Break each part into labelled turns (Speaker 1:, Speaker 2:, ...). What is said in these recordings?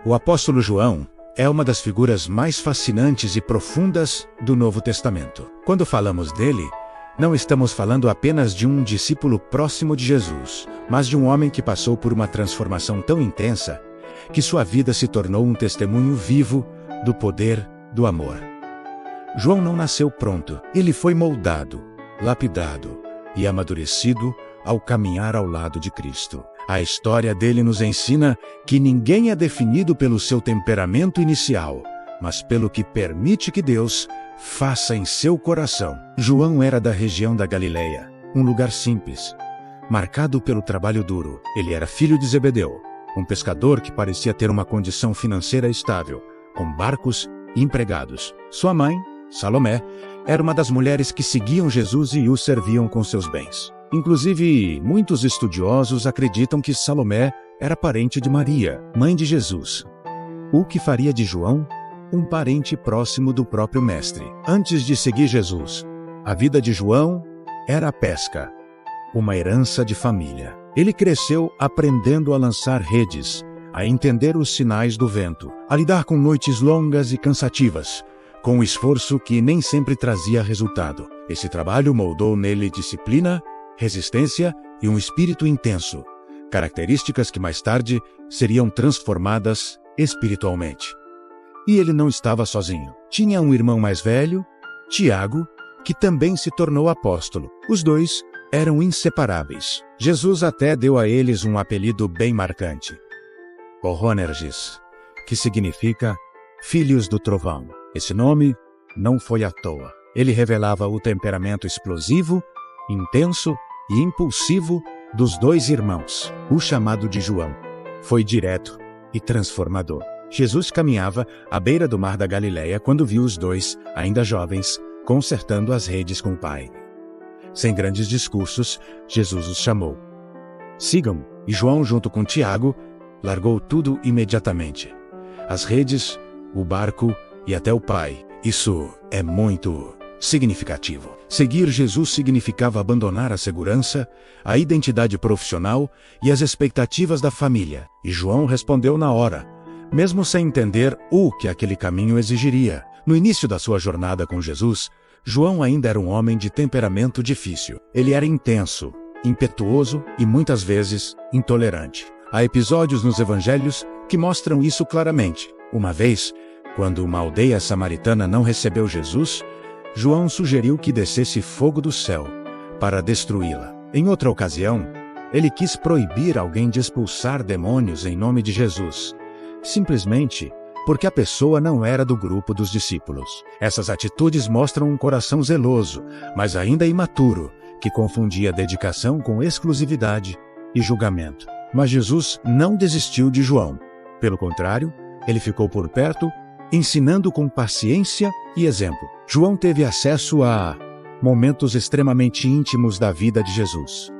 Speaker 1: O apóstolo João é uma das figuras mais fascinantes e profundas do Novo Testamento. Quando falamos dele, não estamos falando apenas de um discípulo próximo de Jesus, mas de um homem que passou por uma transformação tão intensa que sua vida se tornou um testemunho vivo do poder do amor. João não nasceu pronto, ele foi moldado, lapidado e amadurecido ao caminhar ao lado de Cristo. A história dele nos ensina que ninguém é definido pelo seu temperamento inicial, mas pelo que permite que Deus faça em seu coração. João era da região da Galileia, um lugar simples, marcado pelo trabalho duro. Ele era filho de Zebedeu, um pescador que parecia ter uma condição financeira estável, com barcos e empregados. Sua mãe, Salomé, era uma das mulheres que seguiam Jesus e o serviam com seus bens. Inclusive, muitos estudiosos acreditam que Salomé era parente de Maria, mãe de Jesus. O que faria de João um parente próximo do próprio Mestre. Antes de seguir Jesus, a vida de João era a pesca, uma herança de família. Ele cresceu aprendendo a lançar redes, a entender os sinais do vento, a lidar com noites longas e cansativas, com um esforço que nem sempre trazia resultado. Esse trabalho moldou nele disciplina, resistência e um espírito intenso, características que mais tarde seriam transformadas espiritualmente. E ele não estava sozinho. Tinha um irmão mais velho, Tiago, que também se tornou apóstolo. Os dois eram inseparáveis. Jesus até deu a eles um apelido bem marcante: Boanerges, que significa Filhos do Trovão. Esse nome não foi à toa. Ele revelava o temperamento explosivo, intenso e impulsivo dos dois irmãos. O chamado de João foi direto e transformador. Jesus caminhava à beira do mar da Galileia quando viu os dois, ainda jovens, consertando as redes com o Pai. Sem grandes discursos, Jesus os chamou. Sigam-me. E João, junto com Tiago, largou tudo imediatamente. As redes, o barco e até o Pai. Isso é muito significativo. Seguir Jesus significava abandonar a segurança, a identidade profissional e as expectativas da família. E João respondeu na hora, mesmo sem entender o que aquele caminho exigiria. No início da sua jornada com Jesus, João ainda era um homem de temperamento difícil. Ele era intenso, impetuoso e muitas vezes intolerante. Há episódios nos evangelhos que mostram isso claramente. Uma vez, quando uma aldeia samaritana não recebeu Jesus, João sugeriu que descesse fogo do céu para destruí-la. Em outra ocasião, ele quis proibir alguém de expulsar demônios em nome de Jesus, simplesmente porque a pessoa não era do grupo dos discípulos. Essas atitudes mostram um coração zeloso, mas ainda imaturo, que confundia dedicação com exclusividade e julgamento. Mas Jesus não desistiu de João. Pelo contrário, ele ficou por perto, ensinando com paciência e exemplo. João teve acesso a momentos extremamente íntimos da vida de Jesus.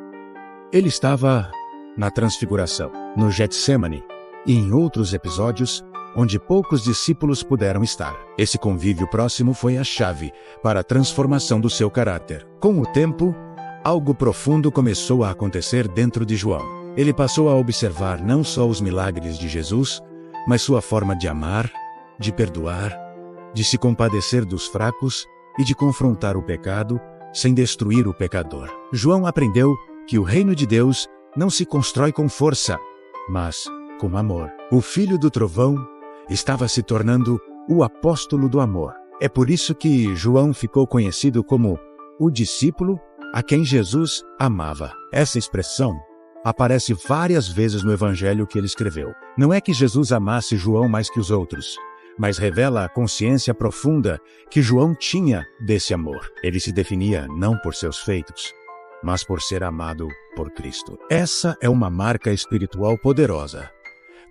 Speaker 1: Ele estava na Transfiguração, no Getsêmani e em outros episódios onde poucos discípulos puderam estar. Esse convívio próximo foi a chave para a transformação do seu caráter. Com o tempo, algo profundo começou a acontecer dentro de João. Ele passou a observar não só os milagres de Jesus, mas sua forma de amar, de perdoar, de se compadecer dos fracos e de confrontar o pecado sem destruir o pecador. João aprendeu que o reino de Deus não se constrói com força, mas com amor. O filho do trovão estava se tornando o apóstolo do amor. É por isso que João ficou conhecido como o discípulo a quem Jesus amava. Essa expressão aparece várias vezes no evangelho que ele escreveu. Não é que Jesus amasse João mais que os outros, mas revela a consciência profunda que João tinha desse amor. Ele se definia não por seus feitos, mas por ser amado por Cristo. Essa é uma marca espiritual poderosa.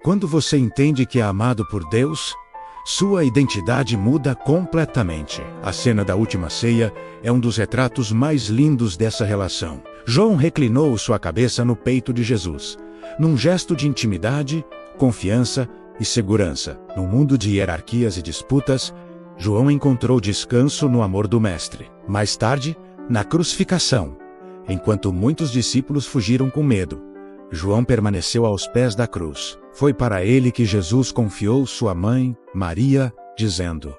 Speaker 1: Quando você entende que é amado por Deus, sua identidade muda completamente. A cena da última ceia é um dos retratos mais lindos dessa relação. João reclinou sua cabeça no peito de Jesus, num gesto de intimidade, confiança e segurança. No mundo de hierarquias e disputas, João encontrou descanso no amor do Mestre. Mais tarde, na crucificação, enquanto muitos discípulos fugiram com medo, João permaneceu aos pés da cruz. Foi para ele que Jesus confiou sua mãe, Maria, dizendo: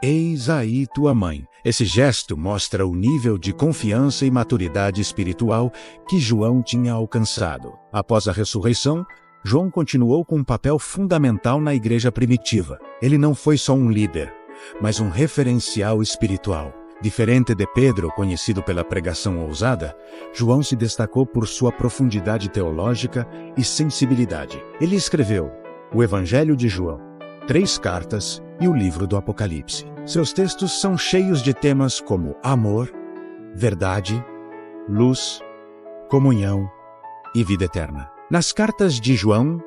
Speaker 1: "Eis aí tua mãe." Esse gesto mostra o nível de confiança e maturidade espiritual que João tinha alcançado. Após a ressurreição, João continuou com um papel fundamental na igreja primitiva. Ele não foi só um líder, mas um referencial espiritual. Diferente de Pedro, conhecido pela pregação ousada, João se destacou por sua profundidade teológica e sensibilidade. Ele escreveu o Evangelho de João, 3 cartas e o livro do Apocalipse. Seus textos são cheios de temas como amor, verdade, luz, comunhão e vida eterna. Nas cartas de João,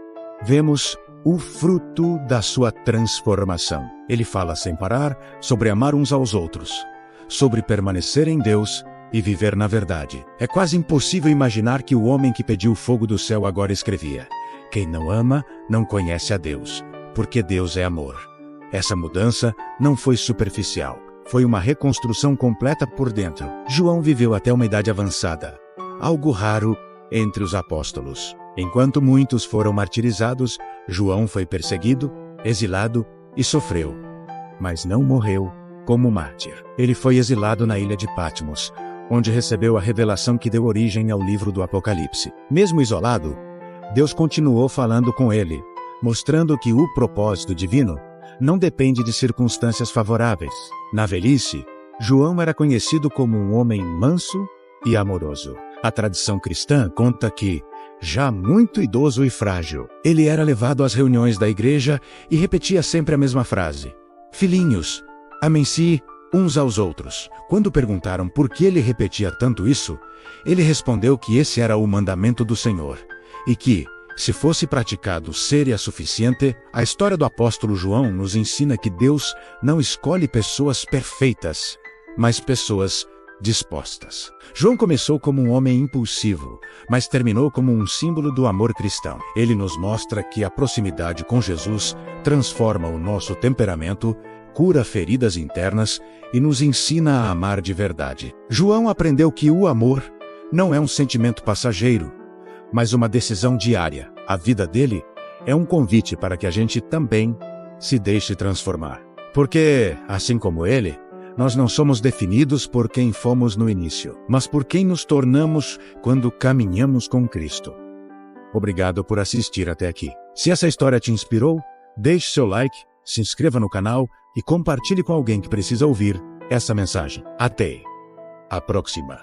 Speaker 1: vemos o fruto da sua transformação. Ele fala sem parar sobre amar uns aos outros, sobre permanecer em Deus e viver na verdade. É quase impossível imaginar que o homem que pediu fogo do céu agora escrevia: "Quem não ama, não conhece a Deus, porque Deus é amor." Essa mudança não foi superficial, foi uma reconstrução completa por dentro. João viveu até uma idade avançada, algo raro entre os apóstolos. Enquanto muitos foram martirizados, João foi perseguido, exilado e sofreu, mas não morreu como mártir. Ele foi exilado na ilha de Patmos, onde recebeu a revelação que deu origem ao livro do Apocalipse. Mesmo isolado, Deus continuou falando com ele, mostrando que o propósito divino não depende de circunstâncias favoráveis. Na velhice, João era conhecido como um homem manso e amoroso. A tradição cristã conta que, já muito idoso e frágil, ele era levado às reuniões da igreja e repetia sempre a mesma frase: "Filhinhos, amem-se uns aos outros." Quando perguntaram por que ele repetia tanto isso, ele respondeu que esse era o mandamento do Senhor, e que, se fosse praticado, seria suficiente. A história do apóstolo João nos ensina que Deus não escolhe pessoas perfeitas, mas pessoas dispostas. João começou como um homem impulsivo, mas terminou como um símbolo do amor cristão. Ele nos mostra que a proximidade com Jesus transforma o nosso temperamento, cura feridas internas e nos ensina a amar de verdade. João aprendeu que o amor não é um sentimento passageiro, mas uma decisão diária. A vida dele é um convite para que a gente também se deixe transformar. Porque, assim como ele, nós não somos definidos por quem fomos no início, mas por quem nos tornamos quando caminhamos com Cristo. Obrigado por assistir até aqui. Se essa história te inspirou, deixe seu like, se inscreva no canal e compartilhe com alguém que precisa ouvir essa mensagem. Até a próxima.